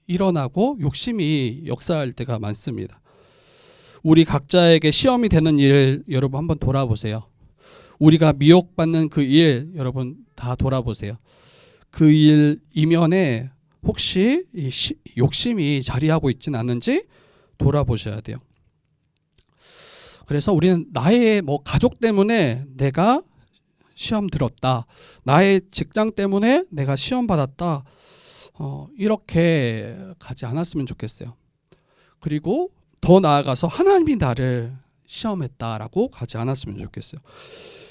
일어나고 욕심이 역사할 때가 많습니다. 우리 각자에게 시험이 되는 일 여러분 한번 돌아보세요. 우리가 미혹받는 그 일 여러분 다 돌아보세요. 그 일 이면에 혹시 욕심이 자리하고 있지는 않은지 돌아보셔야 돼요. 그래서 우리는 나의 가족 때문에 내가 시험 들었다. 나의 직장 때문에 내가 시험 받았다. 이렇게 가지 않았으면 좋겠어요. 그리고 더 나아가서 하나님이 나를 시험했다라고 가지 않았으면 좋겠어요.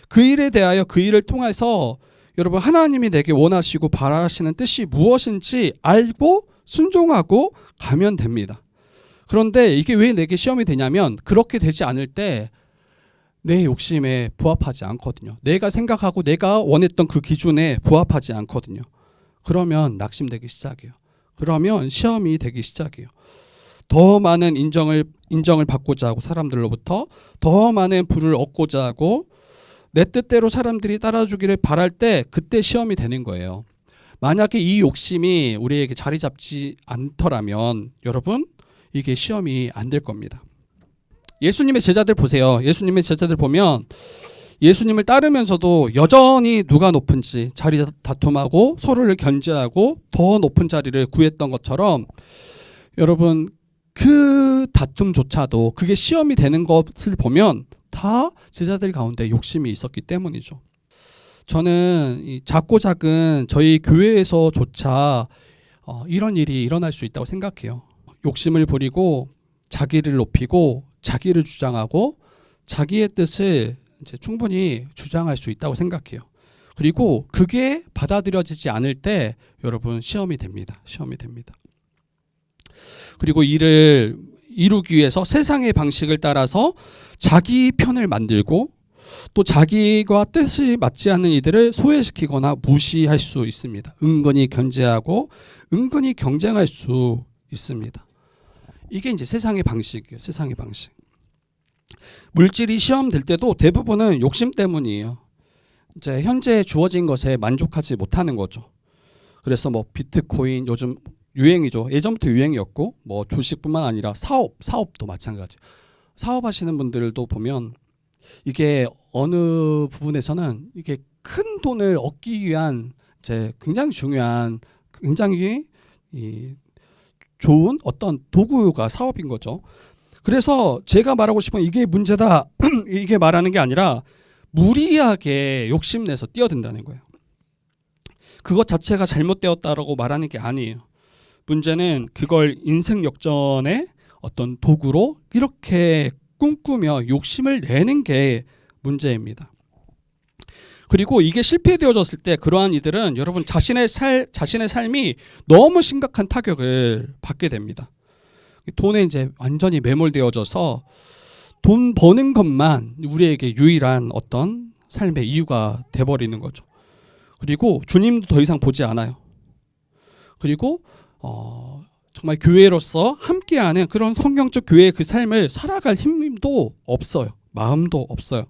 그 일에 대하여 그 일을 통해서 여러분 하나님이 내게 원하시고 바라시는 뜻이 무엇인지 알고 순종하고 가면 됩니다. 그런데 이게 왜 내게 시험이 되냐면 그렇게 되지 않을 때 내 욕심에 부합하지 않거든요. 내가 생각하고 내가 원했던 그 기준에 부합하지 않거든요. 그러면 낙심되기 시작해요. 그러면 시험이 되기 시작해요. 더 많은 인정을 받고자 하고 사람들로부터 더 많은 부를 얻고자 하고 내 뜻대로 사람들이 따라주기를 바랄 때 그때 시험이 되는 거예요. 만약에 이 욕심이 우리에게 자리 잡지 않더라면 여러분 이게 시험이 안 될 겁니다. 예수님의 제자들 보세요. 예수님의 제자들 보면 예수님을 따르면서도 여전히 누가 높은지 자리 다툼하고 서로를 견제하고 더 높은 자리를 구했던 것처럼 여러분 그 다툼조차도 그게 시험이 되는 것을 보면 다 제자들 가운데 욕심이 있었기 때문이죠. 저는 이 작고 작은 저희 교회에서조차 이런 일이 일어날 수 있다고 생각해요. 욕심을 부리고 자기를 높이고 자기를 주장하고 자기의 뜻을 이제 충분히 주장할 수 있다고 생각해요. 그리고 그게 받아들여지지 않을 때 여러분 시험이 됩니다. 시험이 됩니다. 그리고 이를 이루기 위해서 세상의 방식을 따라서 자기 편을 만들고 또 자기와 뜻이 맞지 않는 이들을 소외시키거나 무시할 수 있습니다. 은근히 견제하고 은근히 경쟁할 수 있습니다. 이게 이제 세상의 방식이에요. 세상의 방식. 물질이 시험 될 때도 대부분은 욕심 때문이에요. 이제 현재 주어진 것에 만족하지 못하는 거죠. 그래서 비트코인 요즘 유행이죠. 예전부터 유행이었고 주식뿐만 아니라 사업도 마찬가지. 사업하시는 분들도 보면 이게 어느 부분에서는 이게 큰 돈을 얻기 위한 이제 굉장히 중요한 굉장히 좋은 어떤 도구가 사업인 거죠. 그래서 제가 말하고 싶은 이게 문제다 이게 말하는 게 아니라 무리하게 욕심내서 뛰어든다는 거예요. 그것 자체가 잘못되었다라고 말하는 게 아니에요. 문제는 그걸 인생 역전의 어떤 도구로 이렇게 꿈꾸며 욕심을 내는 게 문제입니다. 그리고 이게 실패되어졌을 때 그러한 이들은 여러분 자신의 삶이 너무 심각한 타격을 받게 됩니다. 돈에 이제 완전히 매몰되어져서 돈 버는 것만 우리에게 유일한 어떤 삶의 이유가 돼버리는 거죠. 그리고 주님도 더 이상 보지 않아요. 그리고 정말 교회로서 함께하는 그런 성경적 교회의 그 삶을 살아갈 힘도 없어요. 마음도 없어요.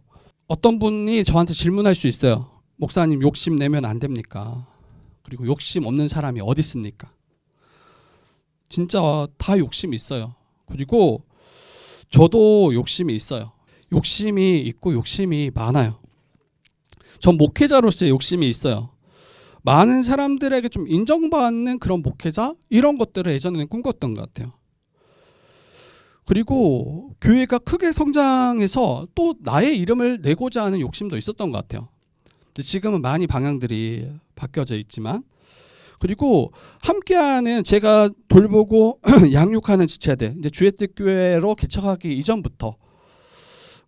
어떤 분이 저한테 질문할 수 있어요. 목사님 욕심 내면 안 됩니까? 그리고 욕심 없는 사람이 어디 있습니까? 진짜 다 욕심이 있어요. 그리고 저도 욕심이 있어요. 욕심이 있고 욕심이 많아요. 전 목회자로서의 욕심이 있어요. 많은 사람들에게 좀 인정받는 그런 목회자 이런 것들을 예전에는 꿈꿨던 것 같아요. 그리고 교회가 크게 성장해서 또 나의 이름을 내고자 하는 욕심도 있었던 것 같아요. 지금은 많이 방향들이 바뀌어져 있지만 그리고 함께하는 제가 돌보고 양육하는 지체들 이제 주의 뜻 교회로 개척하기 이전부터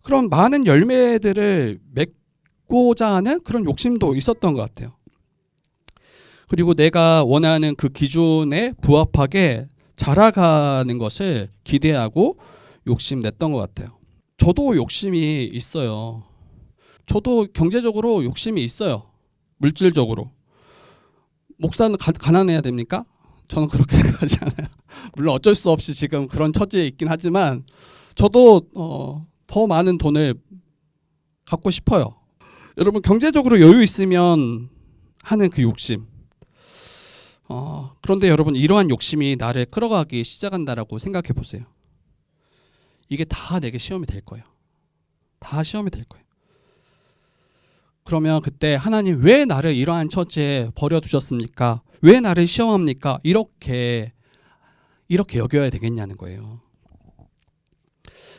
그런 많은 열매들을 맺고자 하는 그런 욕심도 있었던 것 같아요. 그리고 내가 원하는 그 기준에 부합하게 자라가는 것을 기대하고 욕심냈던 것 같아요. 저도 욕심이 있어요. 저도 경제적으로 욕심이 있어요. 물질적으로. 목사는 가난해야 됩니까? 저는 그렇게 생각하지 않아요. 물론 어쩔 수 없이 지금 그런 처지에 있긴 하지만 저도 더 많은 돈을 갖고 싶어요. 여러분 경제적으로 여유 있으면 하는 그 욕심. 그런데 여러분 이러한 욕심이 나를 끌어가기 시작한다라고 생각해 보세요. 이게 다 내게 시험이 될 거예요. 다 시험이 될 거예요. 그러면 그때 하나님 왜 나를 이러한 처지에 버려두셨습니까? 왜 나를 시험합니까? 이렇게 여겨야 되겠냐는 거예요.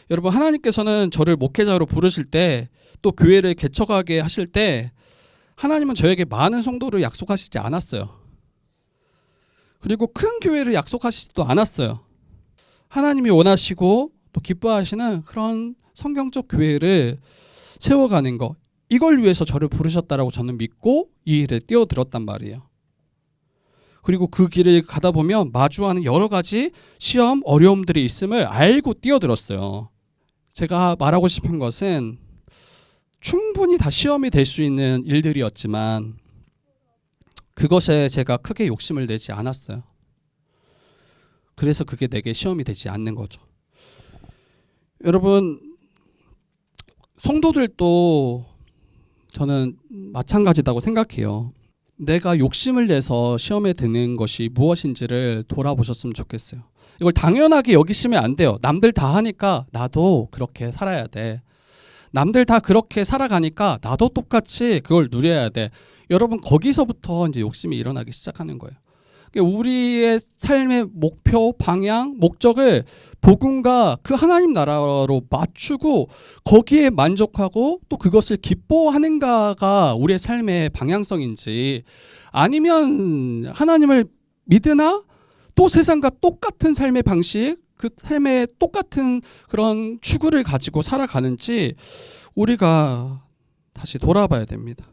여러분 하나님께서는 저를 목회자로 부르실 때 또 교회를 개척하게 하실 때 하나님은 저에게 많은 성도를 약속하시지 않았어요. 그리고 큰 교회를 약속하시지도 않았어요. 하나님이 원하시고 또 기뻐하시는 그런 성경적 교회를 세워가는 것, 이걸 위해서 저를 부르셨다라고 저는 믿고 이 일에 뛰어들었단 말이에요. 그리고 그 길을 가다 보면 마주하는 여러 가지 시험, 어려움들이 있음을 알고 뛰어들었어요. 제가 말하고 싶은 것은 충분히 다 시험이 될 수 있는 일들이었지만 그것에 제가 크게 욕심을 내지 않았어요. 그래서 그게 내게 시험이 되지 않는 거죠. 여러분 성도들도 저는 마찬가지다고 생각해요. 내가 욕심을 내서 시험에 드는 것이 무엇인지를 돌아보셨으면 좋겠어요. 이걸 당연하게 여기시면 안 돼요. 남들 다 하니까 나도 그렇게 살아야 돼. 남들 다 그렇게 살아가니까 나도 똑같이 그걸 누려야 돼. 여러분 거기서부터 이제 욕심이 일어나기 시작하는 거예요. 우리의 삶의 목표, 방향, 목적을 복음과 그 하나님 나라로 맞추고 거기에 만족하고 또 그것을 기뻐하는가가 우리의 삶의 방향성인지, 아니면 하나님을 믿으나 또 세상과 똑같은 삶의 방식, 그 삶의 똑같은 그런 추구를 가지고 살아가는지 우리가 다시 돌아봐야 됩니다.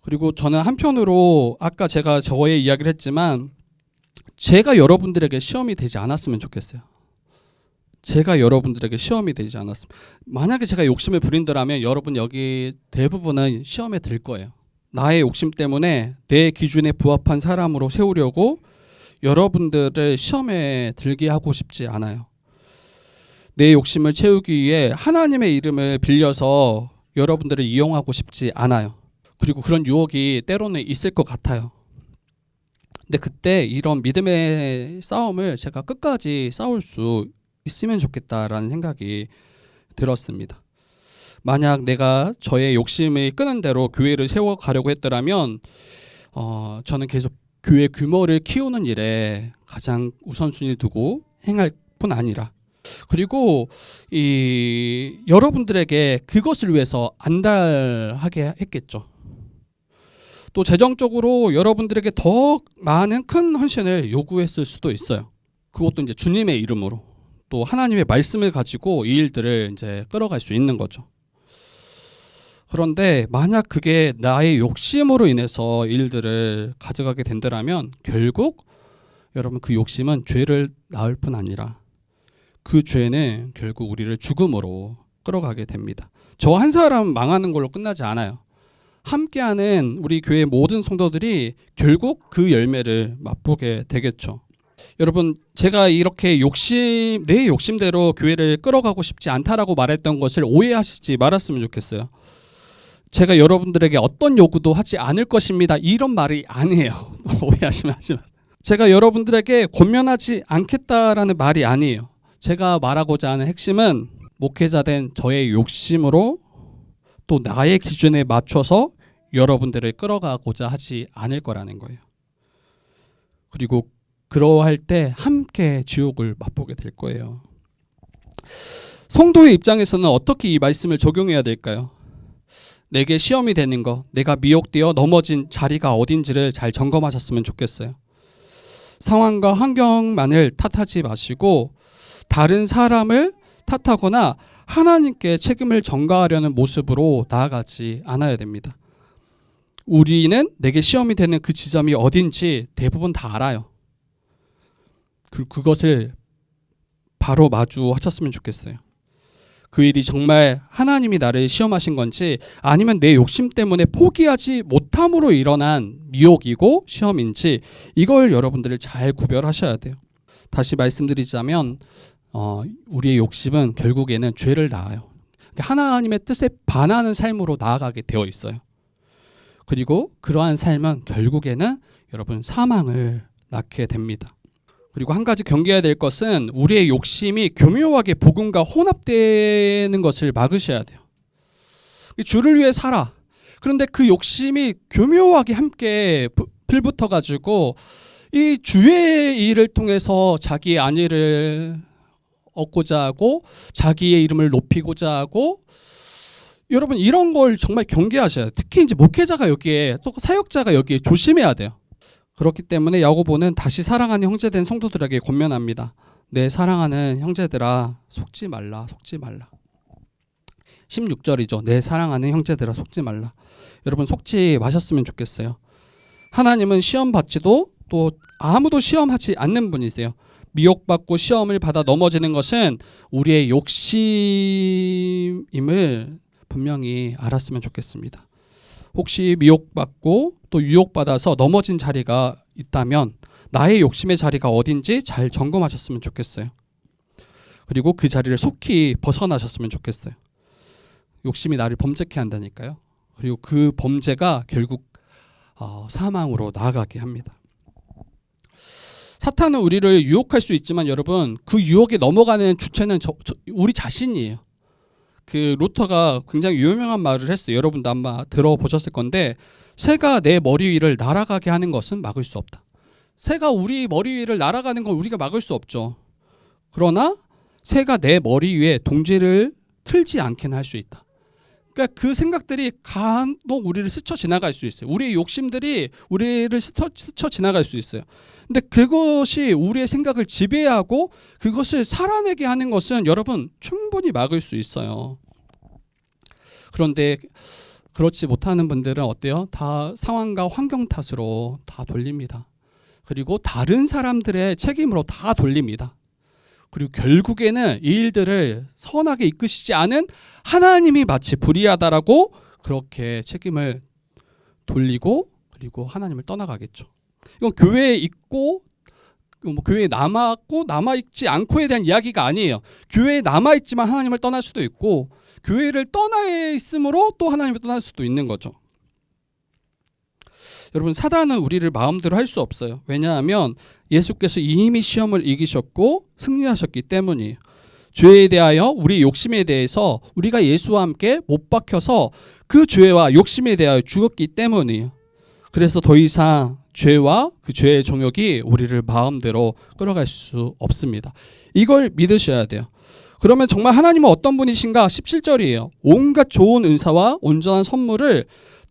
그리고 저는 한편으로 아까 제가 저의 이야기를 했지만 제가 여러분들에게 시험이 되지 않았으면 좋겠어요. 제가 여러분들에게 시험이 되지 않았으면, 만약에 제가 욕심을 부린다면 여러분 여기 대부분은 시험에 들 거예요. 나의 욕심 때문에 내 기준에 부합한 사람으로 세우려고 여러분들을 시험에 들게 하고 싶지 않아요. 내 욕심을 채우기 위해 하나님의 이름을 빌려서 여러분들을 이용하고 싶지 않아요. 그리고 그런 유혹이 때로는 있을 것 같아요. 근데 그때 이런 믿음의 싸움을 제가 끝까지 싸울 수 있으면 좋겠다라는 생각이 들었습니다. 만약 내가 저의 욕심을 끄는 대로 교회를 세워가려고 했더라면 저는 계속 교회 규모를 키우는 일에 가장 우선순위를 두고 행할 뿐 아니라, 그리고 여러분들에게 그것을 위해서 안달하게 했겠죠. 또 재정적으로 여러분들에게 더 많은 큰 헌신을 요구했을 수도 있어요. 그것도 이제 주님의 이름으로 또 하나님의 말씀을 가지고 이 일들을 이제 끌어갈 수 있는 거죠. 그런데 만약 그게 나의 욕심으로 인해서 일들을 가져가게 된다면 결국 여러분 그 욕심은 죄를 낳을 뿐 아니라 그 죄는 결국 우리를 죽음으로 끌어가게 됩니다. 저 한 사람 망하는 걸로 끝나지 않아요. 함께하는 우리 교회 모든 성도들이 결국 그 열매를 맛보게 되겠죠. 여러분 제가 이렇게 내 욕심대로 교회를 끌어가고 싶지 않다라고 말했던 것을 오해하시지 말았으면 좋겠어요. 제가 여러분들에게 어떤 요구도 하지 않을 것입니다, 이런 말이 아니에요. 오해하시면 하지 마세요. 제가 여러분들에게 권면하지 않겠다라는 말이 아니에요. 제가 말하고자 하는 핵심은 목회자된 저의 욕심으로 또 나의 기준에 맞춰서 여러분들을 끌어가고자 하지 않을 거라는 거예요. 그리고 그러할 때 함께 지옥을 맛보게 될 거예요. 성도의 입장에서는 어떻게 이 말씀을 적용해야 될까요? 내게 시험이 되는 거, 내가 미혹되어 넘어진 자리가 어딘지를 잘 점검하셨으면 좋겠어요. 상황과 환경만을 탓하지 마시고 다른 사람을 탓하거나 하나님께 책임을 전가하려는 모습으로 나아가지 않아야 됩니다. 우리는 내게 시험이 되는 그 지점이 어딘지 대부분 다 알아요. 그것을 바로 마주하셨으면 좋겠어요. 그 일이 정말 하나님이 나를 시험하신 건지 아니면 내 욕심 때문에 포기하지 못함으로 일어난 미혹이고 시험인지 이걸 여러분들을 잘 구별하셔야 돼요. 다시 말씀드리자면 우리의 욕심은 결국에는 죄를 낳아요. 하나님의 뜻에 반하는 삶으로 나아가게 되어 있어요. 그리고 그러한 삶은 결국에는 여러분 사망을 낳게 됩니다. 그리고 한 가지 경계해야 될 것은 우리의 욕심이 교묘하게 복음과 혼합되는 것을 막으셔야 돼요. 주를 위해 살아. 그런데 그 욕심이 교묘하게 함께 불붙어가지고 이 주의 일을 통해서 자기의 안위를 얻고자 하고 자기의 이름을 높이고자 하고 여러분 이런 걸 정말 경계하셔야 돼요. 특히 이제 목회자가 여기에 또 사역자가 여기에 조심해야 돼요. 그렇기 때문에 야고보는 다시 사랑하는 형제된 성도들에게 권면합니다. 내 사랑하는 형제들아 속지 말라. 16절이죠. 내 사랑하는 형제들아 속지 말라. 여러분 속지 마셨으면 좋겠어요. 하나님은 시험 받지도 또 아무도 시험하지 않는 분이세요. 미혹받고 시험을 받아 넘어지는 것은 우리의 욕심임을 분명히 알았으면 좋겠습니다. 혹시 미혹받고 또 유혹받아서 넘어진 자리가 있다면 나의 욕심의 자리가 어딘지 잘 점검하셨으면 좋겠어요. 그리고 그 자리를 속히 벗어나셨으면 좋겠어요. 욕심이 나를 범죄케 한다니까요. 그리고 그 범죄가 결국 사망으로 나아가게 합니다. 사탄은 우리를 유혹할 수 있지만 여러분 그 유혹에 넘어가는 주체는 우리 자신이에요. 그 루터가 굉장히 유명한 말을 했어요. 여러분도 아마 들어보셨을 건데 새가 내 머리 위를 날아가게 하는 것은 막을 수 없다. 새가 우리 머리 위를 날아가는 건 우리가 막을 수 없죠. 그러나 새가 내 머리 위에 동지를 틀지 않게는 할 수 있다. 그러니까 그 생각들이 간혹 우리를 스쳐 지나갈 수 있어요. 우리의 욕심들이 우리를 스쳐 지나갈 수 있어요. 근데 그것이 우리의 생각을 지배하고 그것을 살아내게 하는 것은 여러분 충분히 막을 수 있어요. 그런데 그렇지 못하는 분들은 어때요? 다 상황과 환경 탓으로 다 돌립니다. 그리고 다른 사람들의 책임으로 다 돌립니다. 그리고 결국에는 이 일들을 선하게 이끄시지 않은 하나님이 마치 불의하다라고 그렇게 책임을 돌리고 그리고 하나님을 떠나가겠죠. 이건 교회에 있고 교회에 남았고 남아있지 않고에 대한 이야기가 아니에요. 교회에 남아있지만 하나님을 떠날 수도 있고 교회를 떠나 있음으로 또 하나님을 떠날 수도 있는 거죠. 여러분 사단은 우리를 마음대로 할 수 없어요. 왜냐하면 예수께서 이미 시험을 이기셨고 승리하셨기 때문이에요. 죄에 대하여 우리 욕심에 대해서 우리가 예수와 함께 못 박혀서 그 죄와 욕심에 대하여 죽었기 때문이에요. 그래서 더 이상 죄와 그 죄의 정욕이 우리를 마음대로 끌어갈 수 없습니다. 이걸 믿으셔야 돼요. 그러면 정말 하나님은 어떤 분이신가? 17절이에요. 온갖 좋은 은사와 온전한 선물을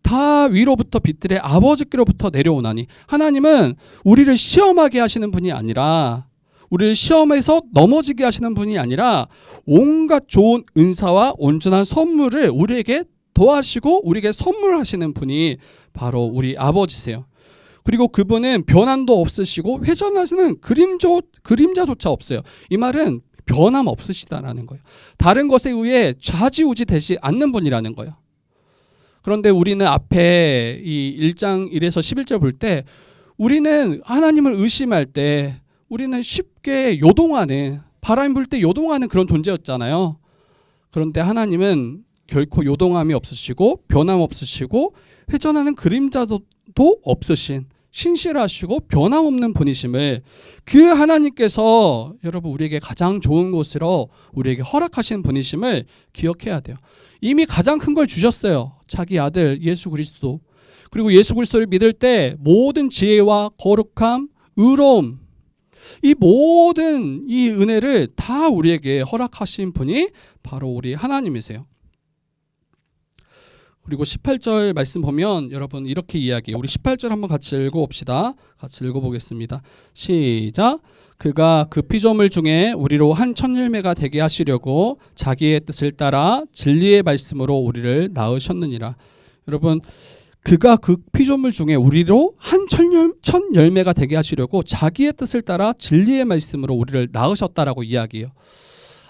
다 위로부터 빛들의 아버지께로부터 내려오나니 하나님은 우리를 시험하게 하시는 분이 아니라 우리를 시험에서 넘어지게 하시는 분이 아니라 온갖 좋은 은사와 온전한 선물을 우리에게 더하시고 우리에게 선물하시는 분이 바로 우리 아버지세요. 그리고 그분은 변함도 없으시고 회전하시는 그림자조차 없어요. 이 말은 변함 없으시다라는 거예요. 다른 것에 의해 좌지우지 되지 않는 분이라는 거예요. 그런데 우리는 앞에 이 1장 1에서 11절 볼 때 우리는 하나님을 의심할 때 우리는 쉽게 요동하는 바람이 불 때 요동하는 그런 존재였잖아요. 그런데 하나님은 결코 요동함이 없으시고 변함 없으시고 회전하는 그림자도 없으신 신실하시고 변함없는 분이심을 그 하나님께서 여러분 우리에게 가장 좋은 곳으로 우리에게 허락하신 분이심을 기억해야 돼요. 이미 가장 큰 걸 주셨어요. 자기 아들 예수 그리스도. 그리고 예수 그리스도를 믿을 때 모든 지혜와 거룩함, 의로움 이 모든 이 은혜를 다 우리에게 허락하신 분이 바로 우리 하나님이세요. 그리고 18절 말씀 보면 여러분 이렇게 이야기해요. 우리 18절 한번 같이 읽어봅시다. 같이 읽어보겠습니다. 시작. 그가 그 피조물 중에 우리로 한 첫 열매가 되게 하시려고 자기의 뜻을 따라 진리의 말씀으로 우리를 낳으셨느니라. 여러분 그가 그 피조물 중에 우리로 한 첫 열매가 되게 하시려고 자기의 뜻을 따라 진리의 말씀으로 우리를 낳으셨다라고 이야기해요.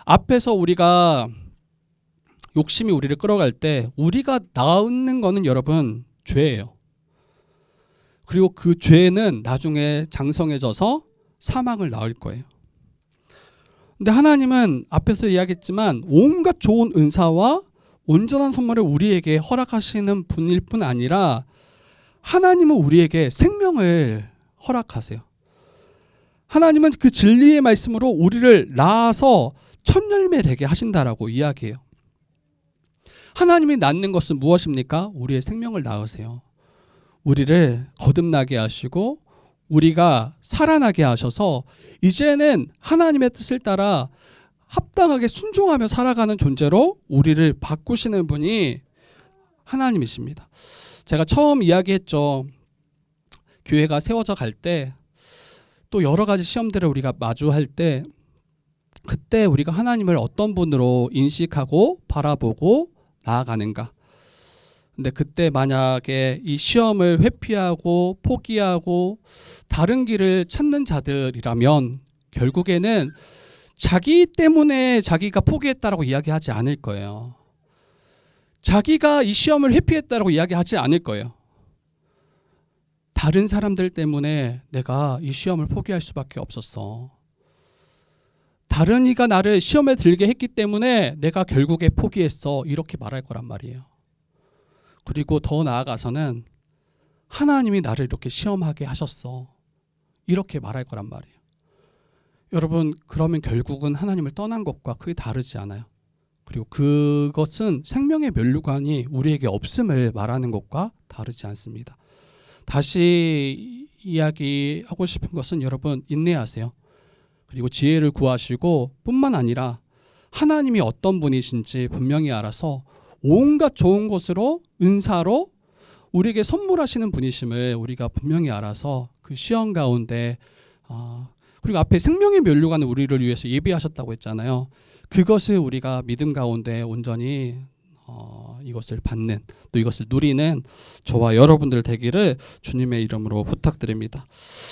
앞에서 우리가 욕심이 우리를 끌어갈 때 우리가 낳는 거는 여러분 죄예요. 그리고 그 죄는 나중에 장성해져서 사망을 낳을 거예요. 근데 하나님은 앞에서 이야기했지만 온갖 좋은 은사와 온전한 선물을 우리에게 허락하시는 분일 뿐 아니라 하나님은 우리에게 생명을 허락하세요. 하나님은 그 진리의 말씀으로 우리를 낳아서 첫열매 되게 하신다라고 이야기해요. 하나님이 낳는 것은 무엇입니까? 우리의 생명을 낳으세요. 우리를 거듭나게 하시고 우리가 살아나게 하셔서 이제는 하나님의 뜻을 따라 합당하게 순종하며 살아가는 존재로 우리를 바꾸시는 분이 하나님이십니다. 제가 처음 이야기했죠. 교회가 세워져 갈 때 또 여러 가지 시험들을 우리가 마주할 때 그때 우리가 하나님을 어떤 분으로 인식하고 바라보고 나아가는가. 근데 그때 만약에 이 시험을 회피하고 포기하고 다른 길을 찾는 자들이라면 결국에는 자기 때문에 자기가 포기했다라고 이야기하지 않을 거예요. 자기가 이 시험을 회피했다라고 이야기하지 않을 거예요. 다른 사람들 때문에 내가 이 시험을 포기할 수밖에 없었어. 다른 이가 나를 시험에 들게 했기 때문에 내가 결국에 포기했어. 이렇게 말할 거란 말이에요. 그리고 더 나아가서는 하나님이 나를 이렇게 시험하게 하셨어. 이렇게 말할 거란 말이에요. 여러분, 그러면 결국은 하나님을 떠난 것과 크게 다르지 않아요. 그리고 그것은 생명의 면류관이 우리에게 없음을 말하는 것과 다르지 않습니다. 다시 이야기하고 싶은 것은 여러분 인내하세요. 그리고 지혜를 구하시고 뿐만 아니라 하나님이 어떤 분이신지 분명히 알아서 온갖 좋은 것으로 은사로 우리에게 선물하시는 분이심을 우리가 분명히 알아서 그 시험 가운데 그리고 앞에 생명의 면류관을 우리를 위해서 예비하셨다고 했잖아요. 그것을 우리가 믿음 가운데 온전히 이것을 받는 또 이것을 누리는 저와 여러분들 되기를 주님의 이름으로 부탁드립니다.